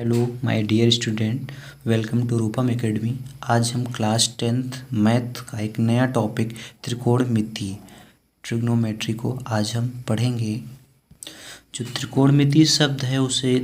Hello my dear student, welcome to Rupam academy. आज हम class 10th math का एक नया टॉपिक त्रिकोणमिति ट्रिग्नोमेट्री को आज हम पढ़ेंगे। जो त्रिकोणमिति शब्द है उसे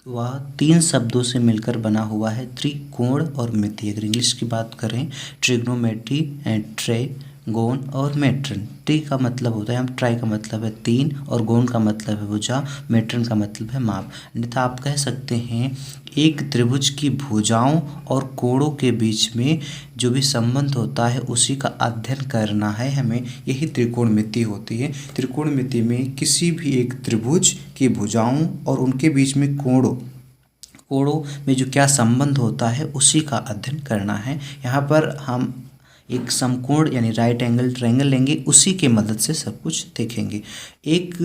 वह 3 शब्दों से मिलकर बना हुआ है, त्रिकोण और मिति। अगर इंग्लिश की बात करें ट्रिग्नोमेट्री एंड ट्राइगोन और मेट्रन। ट्री का मतलब होता है ट्राई का मतलब है 3 और गोन का मतलब है भुजा, मेट्रन का मतलब है माप। अन्यथा आप कह सकते हैं एक त्रिभुज की भुजाओं और कोणों के बीच में जो भी संबंध होता है उसी का अध्ययन करना है हमें, यही त्रिकोणमिति होती है। त्रिकोणमिति में किसी भी एक त्रिभुज की भुजाओं और उनके बीच में कोणों में जो क्या संबंध होता है उसी का अध्ययन करना है। यहाँ पर हम एक समकोण यानी राइट एंगल ट्रायंगल लेंगे, उसी के मदद से सब कुछ देखेंगे। एक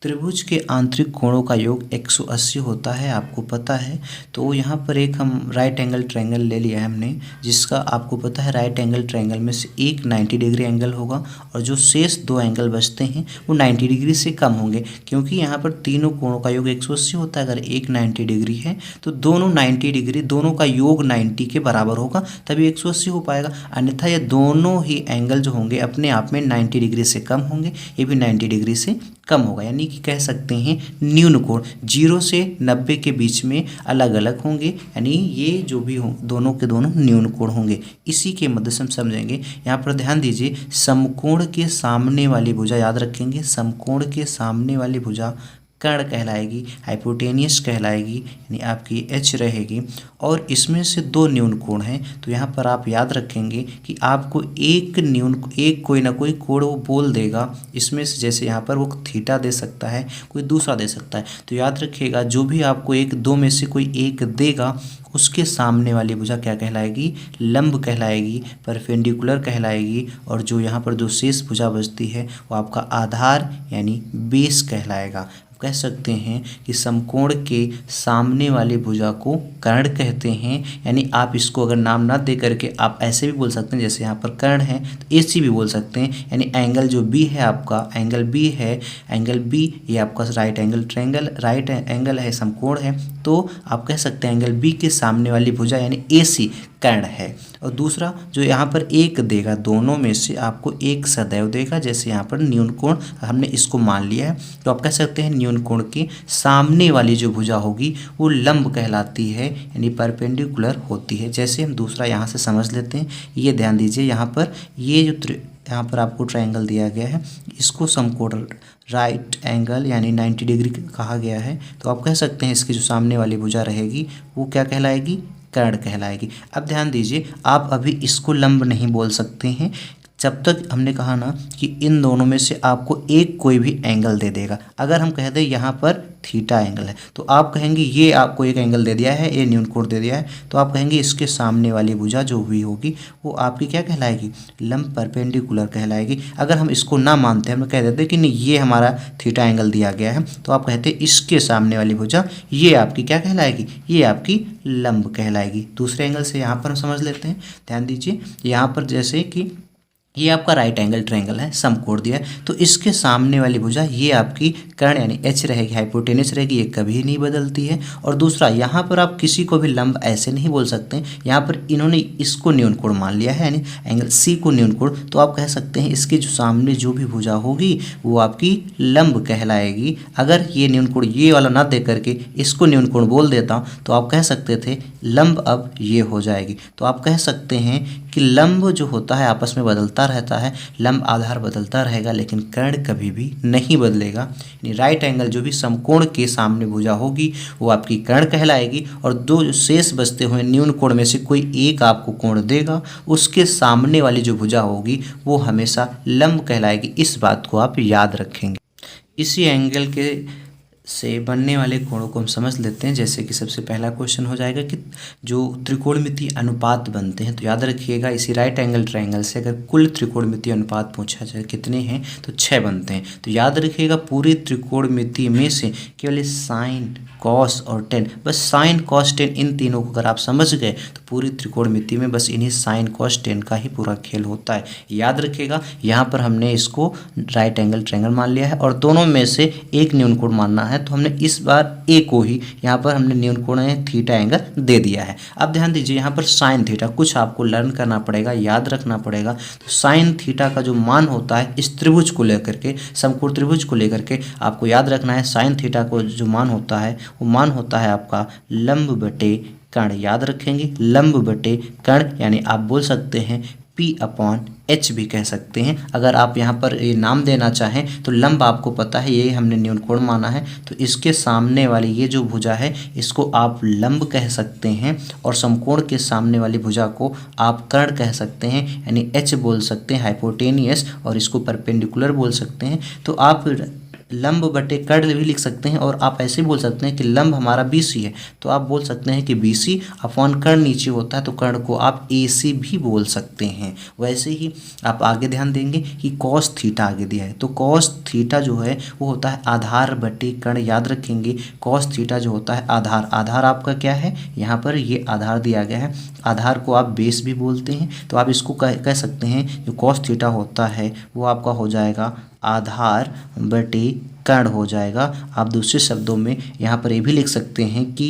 त्रिभुज के आंतरिक कोणों का योग 180 होता है, आपको पता है। तो यहाँ पर एक हम राइट एंगल ट्रायंगल ले लिया है हमने, जिसका आपको पता है राइट एंगल ट्रायंगल में से एक 90 डिग्री एंगल होगा और जो शेष 2 एंगल बचते हैं वो 90 डिग्री से कम होंगे, क्योंकि यहाँ पर तीनों कोणों का योग 180 होता है। अगर एक 90 डिग्री है तो दोनों 90 डिग्री, दोनों का योग 90 के बराबर होगा तभी 180 हो पाएगा। अन्यथा ये दोनों ही एंगल जो होंगे अपने आप में 90 डिग्री से कम होंगे, ये भी 90 डिग्री से कम होगा। यानी कि कह सकते हैं न्यून कोण 0 से 90 के बीच में अलग अलग होंगे, यानी ये जो भी हों दोनों के दोनों न्यून कोण होंगे। इसी के मदद से हम समझेंगे। यहाँ पर ध्यान दीजिए, समकोण के सामने वाली भुजा याद रखेंगे, समकोण के सामने वाली भुजा कर्ण कहलाएगी, हाइपोटेनियस कहलाएगी, यानी आपकी एच रहेगी। और इसमें से 2 न्यून कोण हैं, तो यहाँ पर आप याद रखेंगे कि आपको एक कोई ना कोई कोण वो बोल देगा। इसमें से जैसे यहाँ पर वो थीटा दे सकता है, कोई दूसरा दे सकता है। तो याद रखिएगा जो भी आपको 1-2 में से कोई एक देगा उसके सामने वाली भुजा क्या कहलाएगी, लंब कहलाएगी, परपेंडिकुलर कहलाएगी। और जो यहाँ पर जो शेष भुजा बचती है वो आपका आधार यानी बेस कहलाएगा। कह सकते हैं कि समकोण के सामने वाली भुजा को कर्ण कहते हैं। यानी आप इसको अगर नाम ना दे करके आप ऐसे भी बोल सकते हैं, जैसे यहाँ पर कर्ण है तो AC भी बोल सकते हैं। यानी एंगल जो B है आपका, एंगल B है, एंगल B ये आपका right angle triangle, right angle है, समकोण है। तो आप कह सकते हैं एंगल B के सामने वाली भुजा यानी AC कर्ण है। और दूसरा जो यहाँ पर एक देगा, दोनों में से आपको एक सदैव देगा। जैसे यहाँ पर न्यून कोण हमने इसको मान लिया है, तो आप कह सकते हैं न्यून कोण की सामने वाली जो भुजा होगी वो लंब कहलाती है, यानी परपेंडिकुलर होती है। जैसे हम दूसरा यहाँ से समझ लेते हैं, ये ध्यान दीजिए, यहाँ पर ये जो यहाँ पर आपको ट्रायंगल दिया गया है इसको समकोण राइट एंगल यानी 90 डिग्री कहा गया है। तो आप कह सकते हैं इसकी जो सामने वाली भुजा रहेगी वो क्या कहलाएगी, कर्ण कहलाएगी। अब ध्यान दीजिए, आप अभी इसको लंब नहीं बोल सकते हैं जब तक हमने कहा ना कि इन दोनों में से आपको एक कोई भी एंगल दे देगा। अगर हम कह दें यहाँ पर थीटा एंगल है तो आप कहेंगे ये आपको एक एंगल दे दिया है, ये न्यून कोण दे दिया है, तो आप कहेंगे इसके सामने वाली भुजा जो भी होगी वो आपकी क्या कहलाएगी, लंब परपेंडिकुलर कहलाएगी। अगर हम इसको ना मानते हैं, हम कह देते कि नहीं ये हमारा थीटा एंगल दिया गया है, तो आप कहते इसके सामने वाली भुजा ये आपकी क्या कहलाएगी, ये आपकी लंब कहलाएगी। दूसरे एंगल से यहाँ पर हम समझ लेते हैं। ध्यान दीजिए, यहाँ पर जैसे कि ये आपका राइट एंगल ट्रायंगल है, समकोण दिया है, तो इसके सामने वाली भुजा ये आपकी कर्ण यानी एच रहेगी, हाइपोटेनियस रहेगी, ये कभी नहीं बदलती है। और दूसरा यहाँ पर आप किसी को भी लंब ऐसे नहीं बोल सकते, यहाँ पर इन्होंने इसको न्यून कोण मान लिया है यानी एंगल C को न्यून कोण, तो आप कह सकते हैं इसके जो सामने जो भी भुजा होगी वो आपकी लंब कहलाएगी। अगर ये न्यून कोण ये वाला ना दे करके इसको न्यून कोण बोल देता हूँ तो आप कह सकते थे लंब अब ये हो जाएगी। तो आप कह सकते हैं कि लंब जो होता है आपस में बदलता रहता है, लंब आधार बदलता रहेगा लेकिन कर्ण कभी भी नहीं बदलेगा। यानी राइट एंगल जो भी समकोण के सामने भुजा होगी वो आपकी कर्ण कहलाएगी। और 2 शेष बचते हुए न्यून कोण में से कोई एक आपको कोण देगा, उसके सामने वाली जो भुजा होगी वो हमेशा लंब कहलाएगी। इस बात को आप याद रखेंगे। इसी एंगल के से बनने वाले कोणों को हम समझ लेते हैं। जैसे कि सबसे पहला क्वेश्चन हो जाएगा कि जो त्रिकोणमितीय अनुपात बनते हैं, तो याद रखिएगा इसी राइट एंगल ट्रायंगल से अगर कुल त्रिकोणमितीय अनुपात पूछा जाए कितने हैं तो 6 बनते हैं। तो याद रखिएगा पूरी त्रिकोणमिति में से केवल साइन, कॉस और टेन, बस साइन कॉस टेन इन तीनों को अगर आप समझ गए तो पूरी त्रिकोणमिति में बस इन्हीं साइन कॉस टेन का ही पूरा खेल होता है। याद रखिएगा यहाँ पर हमने इसको राइट एंगल ट्रायंगल मान लिया है और दोनों में से एक न्यून कोण मानना है। है, तो हमने इस बार ए को ही यहाँ पर हमने न्यून कोण थीटा एंगल दे दिया है। अब ध्यान दीजिए यहाँ पर साइन थीटा कुछ आपको लर्न करना पड़ेगा, याद रखना पड़ेगा। तो साइन थीटा का जो मान होता है इस त्रिभुज को लेकर के, समकोण त्रिभुज को लेकर के आपको याद रखना है। साइन थीटा को जो मान होता है वो मान होता है आपका लंब बटे कर्ण। याद रखेंगे लंब बटे कर्ण, यानी आप बोल सकते हैं P/H भी कह सकते हैं। अगर आप यहाँ पर ये नाम देना चाहें तो लंब आपको पता है ये हमने न्यून कोण माना है, तो इसके सामने वाली ये जो भुजा है इसको आप लंब कह सकते हैं और समकोण के सामने वाली भुजा को आप कर्ण कह सकते हैं, यानी H बोल सकते हैं हाइपोटेनियस, और इसको परपेंडिकुलर बोल सकते हैं। तो आप लंब बटे कर्ण भी लिख सकते हैं, और आप ऐसे बोल सकते हैं कि लंब हमारा BC है, तो आप बोल सकते हैं कि BC अपॉन कर्ण नीचे होता है, तो कर्ण को आप AC भी बोल सकते हैं। वैसे ही आप आगे ध्यान देंगे कि कॉस थीटा आगे दिया है, तो कॉस थीटा जो है वो होता है आधार बटे कर्ण। याद रखेंगे कॉस थीटा जो होता है आधार, आधार आपका क्या है, यहाँ पर ये आधार दिया गया है, आधार को आप बेस भी बोलते हैं। तो आप इसको कह सकते हैं जो कॉस थीटा होता है वो आपका हो जाएगा आधार बटे कर्ण हो जाएगा। आप दूसरे शब्दों में यहाँ पर ये भी लिख सकते हैं कि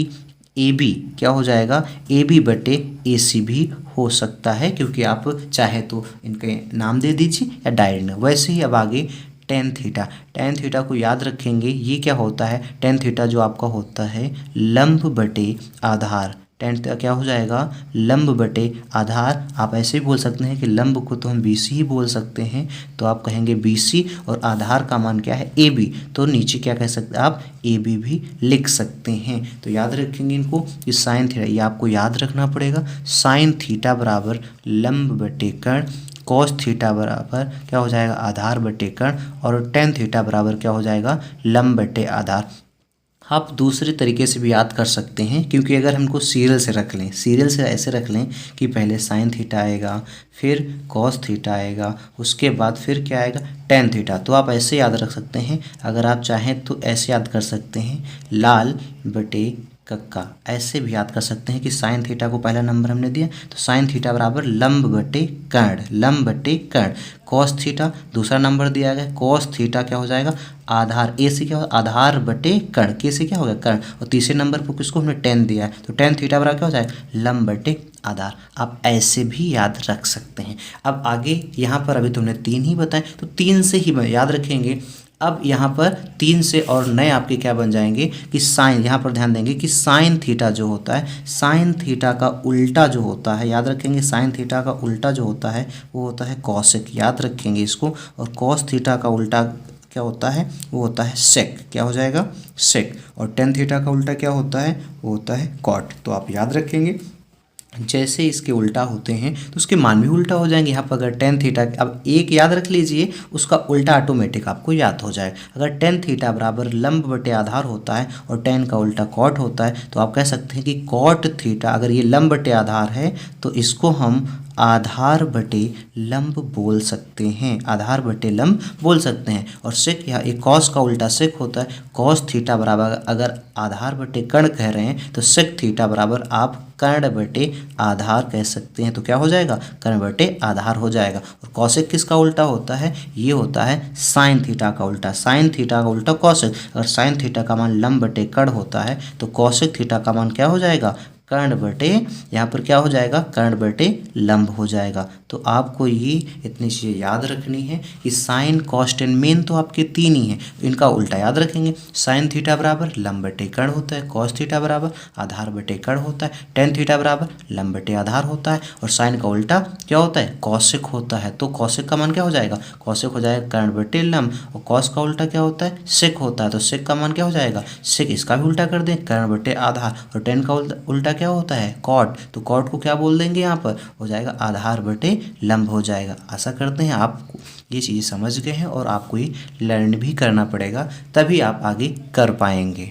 AB क्या हो जाएगा, AB बटे AC भी हो सकता है, क्योंकि आप चाहे तो इनके नाम दे दीजिए या डायरेक्ट। वैसे ही अब आगे टेन थीटा, टेन थीटा को याद रखेंगे, ये क्या होता है, टेन थीटा जो आपका होता है लंब बटे आधार। टेन थीटा क्या हो जाएगा, लंब बटे आधार। आप ऐसे भी बोल सकते हैं कि लंब को तो हम BC ही बोल सकते हैं, तो आप कहेंगे BC और आधार का मान क्या है AB, तो नीचे क्या कह सकते हैं आप AB भी लिख सकते हैं। तो याद रखेंगे इनको कि साइन थीटा, ये आपको याद रखना पड़ेगा, साइन थीटा बराबर लंब बटे कर्ण, कॉस थीटा बराबर क्या हो जाएगा आधार बटे कर्ण, और टेन थीटा बराबर क्या हो जाएगा लंब बटे आधार। आप दूसरे तरीके से भी याद कर सकते हैं, क्योंकि अगर हमको सीरियल से रख लें, सीरियल से ऐसे रख लें कि पहले साइन थीटा आएगा, फिर कॉस थीटा आएगा, उसके बाद फिर क्या आएगा टेन थीटा, तो आप ऐसे याद रख सकते हैं। अगर आप चाहें तो ऐसे याद कर सकते हैं लाल बटे कक्का, ऐसे भी याद कर सकते हैं कि साइन थीटा को पहला नंबर हमने दिया, तो साइन थीटा बराबर लंब बटे कर्ण, लंब बटे कर्ण। कॉस थीटा दूसरा नंबर दिया गया, कॉस थीटा क्या हो जाएगा आधार, ए से क्या होगा आधार बटे कर्ण, के से क्या होगा कर्ण, और तीसरे नंबर पर किसको हमने टेन दिया है, तो टेन थीटा बराबर क्या हो जाएगा लंब बटे आधार। आप ऐसे भी याद रख सकते हैं। अब आगे यहाँ पर अभी तुमने तीन ही बताए, तो तीन से ही याद रखेंगे। अब यहाँ पर तीन से और नए आपके क्या बन जाएंगे कि साइन, यहाँ पर ध्यान देंगे कि साइन थीटा जो होता है, साइन थीटा का उल्टा जो होता है, याद रखेंगे साइन थीटा का उल्टा जो होता है वो होता है कॉसेक, याद रखेंगे इसको। और कॉस थीटा का उल्टा क्या होता है, वो होता है सेक, क्या हो जाएगा सेक। और टेन थीटा का उल्टा क्या होता है, वो होता है कॉट। तो आप याद रखेंगे जैसे इसके उल्टा होते हैं तो उसके मान भी उल्टा हो जाएंगे। यहाँ पर अगर टेन थीटा, अब एक याद रख लीजिए, उसका उल्टा ऑटोमेटिक आपको याद हो जाए। अगर टेन थीटा बराबर लंब बटे आधार होता है और टेन का उल्टा कॉट होता है, तो आप कह सकते हैं कि कॉट थीटा, अगर ये लंब बटे आधार है तो इसको हम आधार बटे लंब बोल सकते हैं, आधार बटे लंब बोल सकते हैं। और सेक, या एक कॉस का उल्टा सेक होता है, कॉस थीटा बराबर अगर आधार बटे कर्ण कह रहे हैं तो सेक थीटा बराबर आप कर्ण बटे आधार कह सकते हैं, तो क्या हो जाएगा कर्ण बटे आधार हो जाएगा। और कॉसेक किसका उल्टा होता है, ये होता है साइन थीटा का उल्टा, साइन थीटा का उल्टा कॉसेक। अगर साइन थीटा का मान लंब बटे कर्ण होता है तो कॉसेक थीटा का मान क्या हो जाएगा कर्ण बटे, यहाँ पर क्या हो जाएगा कर्ण बटे लंब हो जाएगा। तो आपको ये इतनी चीज़ें याद रखनी है कि साइन कॉस टेन मेन तो आपके तीन ही हैं, इनका उल्टा याद रखेंगे। साइन थीटा बराबर लंब बटे कर्ण होता है, कॉस थीटा बराबर आधार बटे कर्ण होता है, टेन थीटा बराबर लंब बटे आधार होता है, और साइन का उल्टा क्या होता है कॉसेक होता है। तो कॉसेक का मान क्या हो जाएगा, कॉसेक हो जाएगा कर्ण बटे लंब, और कॉस का उल्टा क्या होता है सेक होता है, तो सेक का मान क्या हो जाएगा सेक, इसका भी उल्टा कर दें कर्ण बटे आधार। और टेन का उल्टा क्या होता है कॉट, तो कॉट को क्या बोल देंगे यहाँ पर हो जाएगा आधार बटे लंब हो जाएगा। आशा करते हैं आप ये चीज़ें समझ गए हैं और आपको ये लर्न भी करना पड़ेगा, तभी आप आगे कर पाएंगे।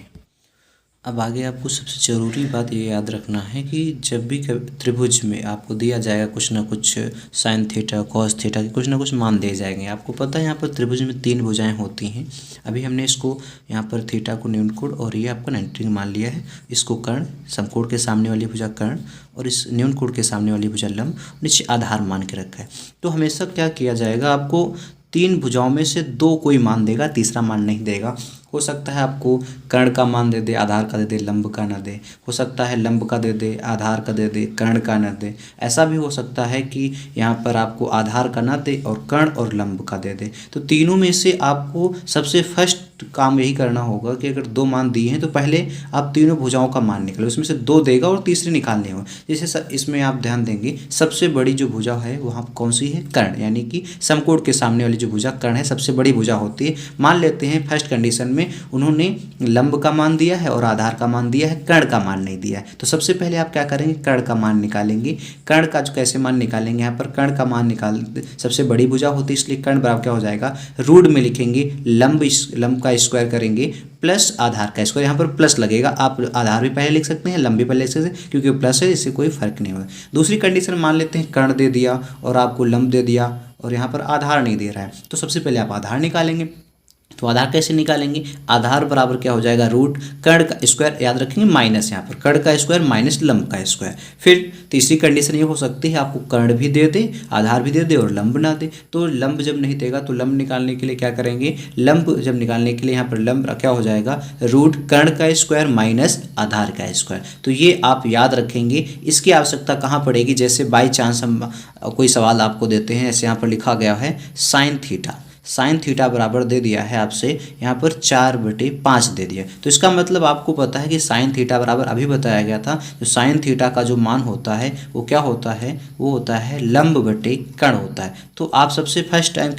अब आगे आपको सबसे ज़रूरी बात ये याद रखना है कि जब भी त्रिभुज में आपको दिया जाएगा कुछ ना कुछ साइन थीटा कॉस थीटा के कुछ ना कुछ मान दिए जाएंगे। आपको पता है यहाँ पर त्रिभुज में तीन भुजाएं होती हैं। अभी हमने इसको यहाँ पर थीटा को न्यून कोण और ये आपका 90 मान लिया है। इसको कर्ण, समकोण के सामने वाली भुजा कर्ण और इस न्यून कोण के सामने वाली भुजा लंब, नीचे आधार मान के रखा है। तो हमेशा क्या किया जाएगा, आपको तीन भुजाओं में से दो कोई मान देगा, तीसरा मान नहीं देगा। हो सकता है आपको कर्ण का मान दे दे, आधार का दे दे, लंब का ना दे। हो सकता है लंब का दे दे, आधार का दे दे, कर्ण का ना दे। ऐसा भी हो सकता है कि यहाँ पर आपको आधार का ना दे और कर्ण और लंब का दे दे। तो तीनों में से आपको सबसे फर्स्ट काम यही करना होगा कि अगर दो मान दिए हैं तो पहले आप तीनों भुजाओं का मान निकालो, उसमें से दो देगा और तीसरी निकालनी होगा। जैसे इसमें आप ध्यान देंगे सबसे बड़ी जो भुजा है वहाँ कौन सी है, कर्ण, यानी कि समकोण के सामने वाली जो भुजा कर्ण है सबसे बड़ी भुजा होती है। मान लेते हैं फर्स्ट कंडीशन में उन्होंने लंब का मान दिया है और आधार का मान दिया है, कर्ण का मान नहीं दिया है। तो सबसे पहले आप क्या करेंगे, कर्ण का मान निकालेंगे। कर्ण का जो कैसे मान निकालेंगे, यहाँ पर कर्ण का मान निकाल, सबसे बड़ी भुजा होती है इसलिए कर्ण बराबर क्या हो जाएगा, रूट में लिखेंगे लंब का स्क्वायर करेंगे प्लस आधार का स्क्वायर। यहाँ पर प्लस लगेगा, आप आधार भी पहले लिख सकते हैं, लंबी पहले लिख सकते हैं, क्योंकि प्लस है, इससे कोई फर्क नहीं होगा। दूसरी कंडीशन मान लेते हैं कर्ण दे दिया और आपको लंब दे दिया और यहाँ पर आधार नहीं दे रहा है, तो सबसे पहले आप आधार निकालेंगे। तो आधार कैसे निकालेंगे, आधार बराबर क्या हो जाएगा, रूट कर्ण का स्क्वायर, याद रखेंगे माइनस, यहाँ पर कर्ण का स्क्वायर माइनस लंब का स्क्वायर। फिर तीसरी कंडीशन ये हो सकती है आपको कर्ण भी दे दे, आधार भी दे दे और लंब ना दे। तो लंब जब नहीं देगा तो लंब निकालने के लिए क्या करेंगे, लंब जब निकालने के लिए यहाँ पर लंब क्या हो जाएगा, रूट कर्ण का स्क्वायर माइनस आधार का स्क्वायर। तो ये आप याद रखेंगे। इसकी आवश्यकता कहाँ पड़ेगी, जैसे बाई चांस हम कोई सवाल आपको देते हैं, ऐसे यहाँ पर लिखा गया है साइन थीटा, साइन थीटा बराबर दे दिया है आपसे यहाँ पर 4/5 दे दिया। तो इसका मतलब आपको पता है कि साइन थीटा बराबर अभी बताया गया था, जो साइन थीटा का जो मान होता है वो क्या होता है, वो होता है लंब बटे कर्ण होता है। तो आप सबसे फर्स्ट टाइम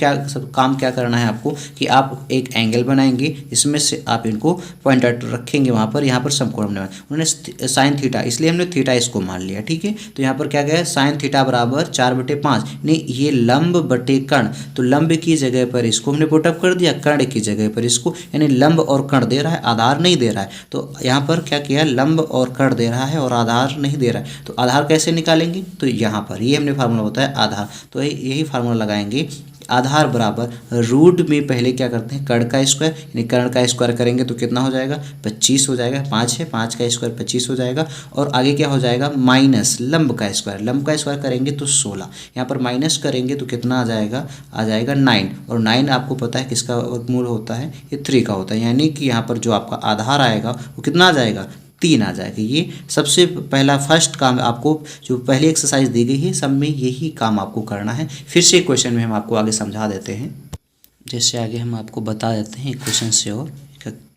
काम क्या करना है आपको कि आप एक एंगल बनाएंगे, इसमें से आप इनको पॉइंटर रखेंगे वहाँ पर, यहाँ पर समकोण बनाए, उन्होंने साइन थीटा, इसलिए हमने थीटा इसको मान लिया, ठीक है। तो यहाँ पर क्या गया, साइन थीटा बराबर 4/5, नहीं ये लंब बटे कर्ण, तो लंब की जगह पर इसको हमने पुटअप कर दिया, कर्ण की जगह पर इसको, यानी लंब और कर्ण दे रहा है, आधार नहीं दे रहा है। तो यहाँ पर क्या किया, लंब और कर्ण दे रहा है और आधार नहीं दे रहा है। तो आधार कैसे निकालेंगे, तो यहाँ पर ये हमने फार्मूला होता है आधार, तो यही फार्मूला लगाएंगे। आधार बराबर रूट में पहले क्या करते हैं, कर्ण का स्क्वायर, यानी कर्ण का स्क्वायर करेंगे तो कितना हो जाएगा, 25 हो जाएगा, 5 है, 5 का स्क्वायर 25 हो जाएगा। और आगे क्या हो जाएगा, माइनस लंब का स्क्वायर, लंब का स्क्वायर करेंगे तो 16, यहाँ पर माइनस करेंगे तो कितना आ जाएगा, 9, और 9 आपको पता है किसका वर्गमूल होता है, ये 3 का होता है, यानी कि यहाँ पर जो आपका आधार आएगा वो कितना आ जाएगा, 3 आ जाएगा। ये सबसे पहला फर्स्ट काम आपको, जो पहली एक्सरसाइज दी गई है सब में यही काम आपको करना है। फिर से क्वेश्चन में हम आपको आगे समझा देते हैं, जैसे आगे हम आपको बता देते हैं क्वेश्चन से और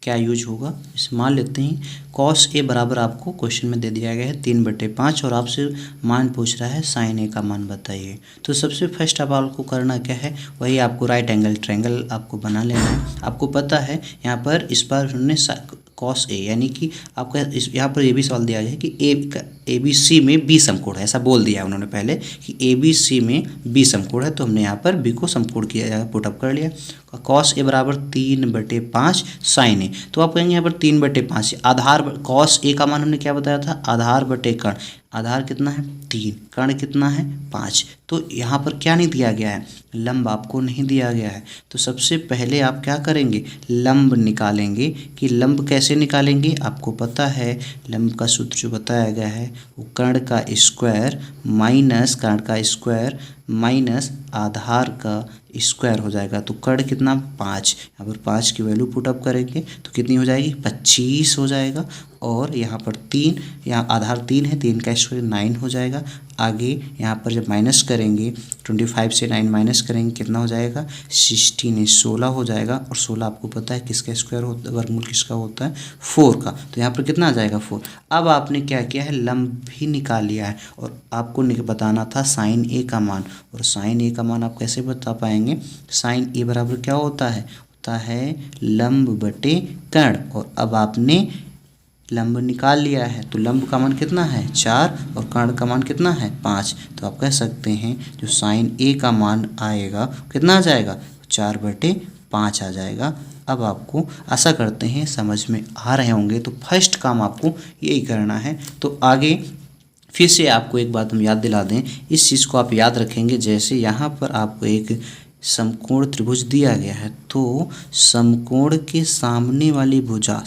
क्या यूज होगा। इसे मान लेते हैं कॉस ए बराबर आपको क्वेश्चन में दे दिया गया है 3/5 और आपसे मान पूछ रहा है साइन ए का मान बताइए। तो सबसे फर्स्ट अब आपको करना क्या है, वही आपको राइट एंगल ट्रायंगल आपको बना लेना है। आपको पता है यहाँ पर इस बार हमने कॉस ए, यानी कि आपका यहाँ पर ये भी सवाल दिया गया है कि ए बी सी में बी समकोण है, ऐसा बोल दिया है उन्होंने पहले कि ए बी सी में बी समकोण है, तो हमने यहाँ पर बी को समकोण किया, पुटअप कर लिया। कॉस ए बराबर 3/5 साइन ए, तो आप कहेंगे यहाँ पर 3/5 आधार, कॉस ए का मान हमने क्या बताया था, आधार बटे कर्ण, आधार कितना है 3, कर्ण कितना है 5। तो यहाँ पर क्या नहीं दिया गया है, लंब आपको नहीं दिया गया है। तो सबसे पहले आप क्या करेंगे, लंब निकालेंगे। कि लंब कैसे निकालेंगे, आपको पता है लंब का सूत्र जो बताया गया है वो कर्ण का स्क्वायर माइनस कर्ण का स्क्वायर माइनस आधार का स्क्वायर हो जाएगा। तो कर्ण कितना 5, यहाँ पर 5 की वैल्यू पुटअप करेंगे तो कितनी हो जाएगी, 25 हो जाएगा। और यहाँ पर 3, यहाँ आधार 3 है, 3 का स्क्वायर 9 हो जाएगा। आगे यहाँ पर जब माइनस करेंगे 25 से 9 माइनस करेंगे कितना हो जाएगा, 16 हो जाएगा। और 16 आपको पता है किसका स्क्वायर होता है, वर्गमूल किसका होता है, 4 का। तो यहाँ पर कितना आ जाएगा 4। अब आपने क्या किया है, लंब भी निकाल लिया है और आपको बताना था साइन ए का मान। और साइन ए का मान आप कैसे बता पाएंगे, साइन ए बराबर क्या होता है लंब बटे कर्ण। और अब आपने लंब निकाल लिया है तो लंब का मान कितना है 4 और कर्ण का मान कितना है 5। तो आप कह सकते हैं जो साइन ए का मान आएगा कितना आ जाएगा, 4/5 आ जाएगा। अब आपको आशा करते हैं समझ में आ रहे होंगे। तो फर्स्ट काम आपको यही करना है। तो आगे फिर से आपको एक बात हम याद दिला दें, इस चीज़ को आप याद रखेंगे। जैसे यहाँ पर आपको एक समकोण त्रिभुज दिया गया है, तो समकोण के सामने वाली भुजा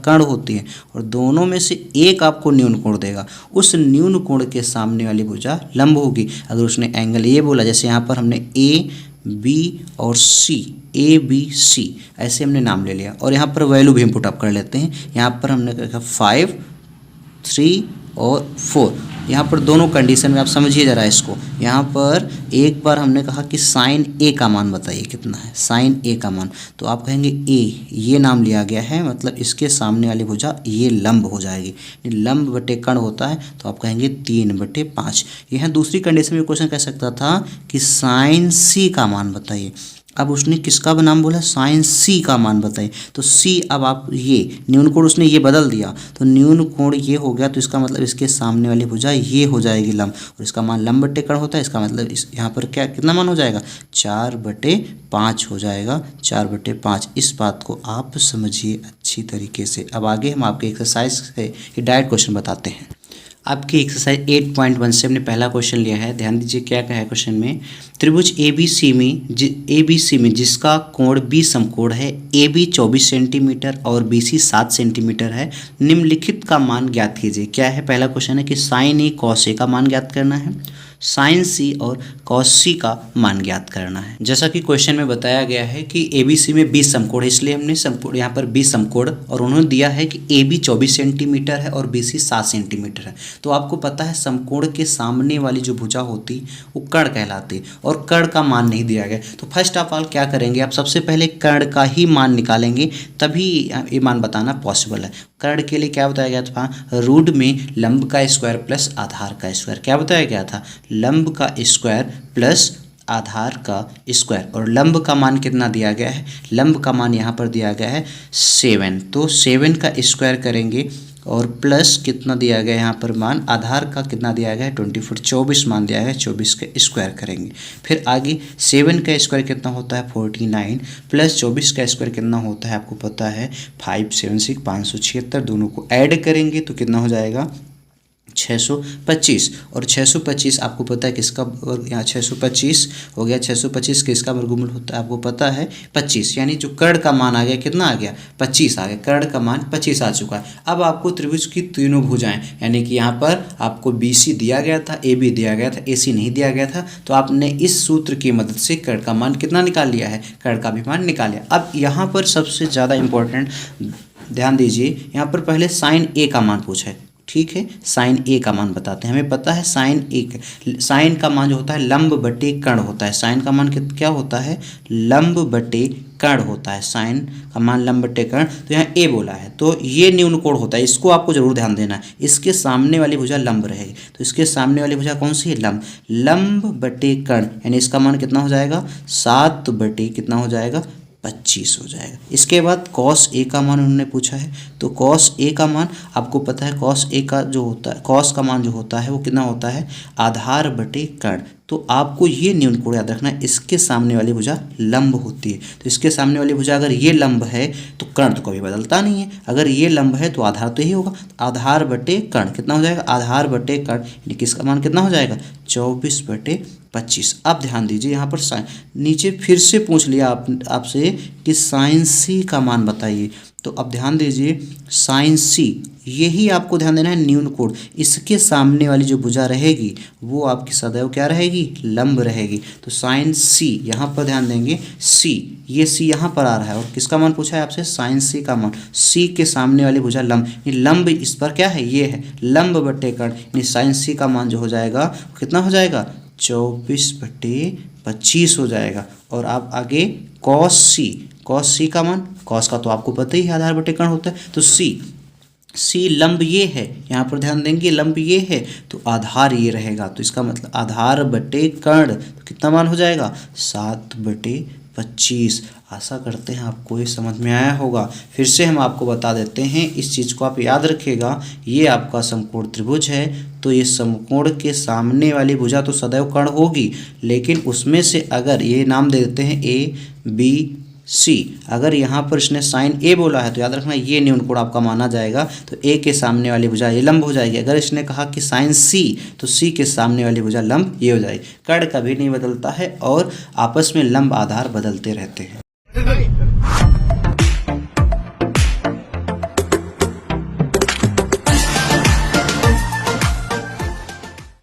कर्ण होती है और दोनों में से एक आपको न्यून कोण देगा, उस न्यून कोण के सामने वाली भुजा लंब होगी। अगर उसने एंगल ए बोला, जैसे यहाँ पर हमने ए बी और सी, ए बी सी ऐसे हमने नाम ले लिया और यहाँ पर वैल्यू भी हम पुट अप कर लेते हैं। यहाँ पर हमने रखा 5, 3 और 4। यहाँ पर दोनों कंडीशन में आप समझिए ज़रा इसको। यहाँ पर एक बार हमने कहा कि साइन ए का मान बताइए कितना है, साइन ए का मान, तो आप कहेंगे ए, ये नाम लिया गया है मतलब इसके सामने वाली भुजा ये लंब हो जाएगी। लंब बटे कर्ण होता है तो आप कहेंगे 3/5। यहाँ दूसरी कंडीशन में क्वेश्चन कह सकता था कि साइन सी का मान बताइए। अब उसने किसका नाम बोला, साइन सी का मान बताइए। तो सी, अब आप ये न्यून कोण उसने ये बदल दिया तो न्यून कोण ये हो गया, तो इसका मतलब इसके सामने वाली भुजा ये हो जाएगी लंब, और इसका मान लंब बटे कर्ण होता है। इसका मतलब इस यहाँ पर क्या कितना मान हो जाएगा, 4/5 हो जाएगा, 4/5। इस बात को आप समझिए अच्छी तरीके से। अब आगे हम आपके एक्सरसाइज से डायरेक्ट क्वेश्चन बताते हैं। आपकी एक्सरसाइज 8.1 से हमने पहला क्वेश्चन लिया है। ध्यान दीजिए क्या कहा है क्वेश्चन में। त्रिभुज ABC में जिसका कोण बी समकोण है, AB 24 सेंटीमीटर और BC 7 सेंटीमीटर है, निम्नलिखित का मान ज्ञात कीजिए। क्या है, पहला क्वेश्चन है कि साइन ए कॉस ए का मान ज्ञात करना है, साइन सी और कॉस सी का मान ज्ञात करना है। जैसा कि क्वेश्चन में बताया गया है कि ABC में 20 समकोण है, इसलिए हमने समकोण यहाँ पर 20 समकोण, और उन्होंने दिया है कि AB 24 सेंटीमीटर है और BC 7 सेंटीमीटर है। तो आपको पता है समकोण के सामने वाली जो भुजा होती वो कर्ण कहलाती, और कर्ण का मान नहीं दिया गया। तो फर्स्ट ऑफ ऑल क्या करेंगे, आप सबसे पहले कर्ण का ही मान निकालेंगे, तभी ये मान बताना पॉसिबल है। कर्ण के लिए क्या बताया गया था, रूट में लंब का स्क्वायर प्लस आधार का स्क्वायर। क्या बताया गया था, लंब का स्क्वायर प्लस आधार का स्क्वायर। और लंब का मान कितना दिया गया है, लंब का मान यहाँ पर दिया गया है 7, तो 7 का स्क्वायर करेंगे और प्लस कितना दिया गया यहाँ पर मान, आधार का कितना दिया गया है 24, 24 मान दिया गया है, 24 का स्क्वायर करेंगे। फिर आगे 7 का स्क्वायर कितना होता है 49, प्लस 24 का स्क्वायर कितना होता है आपको पता है 576, 576। दोनों को ऐड करेंगे तो कितना हो जाएगा 625, और 625 आपको पता है किसका, यहाँ 625 हो गया, 625 किसका वर्गमूल होता है आपको पता है 25, यानी जो कर्ण का मान आ गया कितना आ गया 25 आ गया, कर्ण का मान 25 आ चुका है। अब आपको त्रिभुज की तीनों भुजाएं, यानी कि यहाँ पर आपको BC दिया गया था, AB दिया गया था, AC नहीं दिया गया था, तो आपने इस सूत्र की मदद से कर्ण का मान कितना निकाल लिया है, कर्ण का भी मान निकाल लिया। अब यहाँ पर सबसे ज़्यादा इंपॉर्टेंट ध्यान दीजिए, यहाँ पर पहले साइन ए का मान पूछा है, ठीक है, साइन ए का मान बताते हैं। हमें पता है साइन का मान जो होता है लंब बटे कर्ण होता है। साइन का मान क्या होता है, लंब बटे कर्ण होता है, साइन का मान लंब बटे कर्ण। तो यहाँ ए बोला है तो ये न्यून कोण होता है, इसको आपको जरूर ध्यान देना है। इसके सामने वाली भुजा लंब रहेगी, तो इसके सामने वाली भुजा कौन सी है, लंब। लंब बटे कर्ण यानी इसका मान कितना हो जाएगा 7 बटे कितना हो जाएगा 25 हो जाएगा। इसके बाद कॉस ए का मान उन्होंने पूछा है, तो कॉस ए का मान आपको पता है, कॉस ए का जो होता है, कॉस का मान जो होता है वो कितना होता है आधार बटे कर्ण। तो आपको ये न्यून कोण याद रखना है, इसके सामने वाली भुजा लंब होती है, तो इसके सामने वाली भुजा अगर ये लंब है तो कर्ण तो कभी बदलता नहीं है, अगर ये लंब है तो आधार तो यही होगा, आधार बटे कर्ण कितना हो जाएगा, आधार बटे कर्ण यानी किसका मान कितना हो जाएगा 24/25। अब ध्यान दीजिए यहाँ पर साइन, नीचे फिर से पूछ लिया आपसे कि साइन सी का मान बताइए, तो अब ध्यान दीजिए साइन सी, यही आपको ध्यान देना है न्यून कोण, इसके सामने वाली जो भुजा रहेगी वो आपकी सदैव क्या रहेगी, लंब रहेगी। तो साइन सी यहाँ पर ध्यान देंगे, सी, ये सी यहाँ पर आ रहा है और किसका मान पूछा है आपसे, साइन सी का मान। सी के सामने वाली भुजा लंब, लंब इस पर क्या है, ये है लंब बटे कर्ण, यानी साइन सी का मान जो हो जाएगा कितना हो जाएगा 24/25 हो जाएगा। और आप आगे कॉस सी, कॉस सी का मान, कॉस का तो आपको पता ही है आधार बटे कर्ण होता है, तो सी लंब ये है, यहाँ पर ध्यान देंगे लंब ये है तो आधार ये रहेगा, तो इसका मतलब आधार बटे कर्ण तो कितना मान हो जाएगा 7/25। आशा करते हैं आपको ये समझ में आया होगा। फिर से हम आपको बता देते हैं, इस चीज़ को आप याद रखिएगा, ये आपका समकोण त्रिभुज है, तो ये समकोण के सामने वाली भुजा तो सदैव कर्ण होगी, लेकिन उसमें से अगर ये नाम दे देते हैं ABC, अगर यहाँ पर इसने साइन ए बोला है तो याद रखना ये न्यून कोण आपका माना जाएगा, तो ए के सामने वाली भुजा ये लंब हो जाएगी। अगर इसने कहा कि साइन सी, तो सी के सामने वाली भुजा लंब ये हो जाएगी। कर्ण कभी नहीं बदलता है और आपस में लंब आधार बदलते रहते हैं।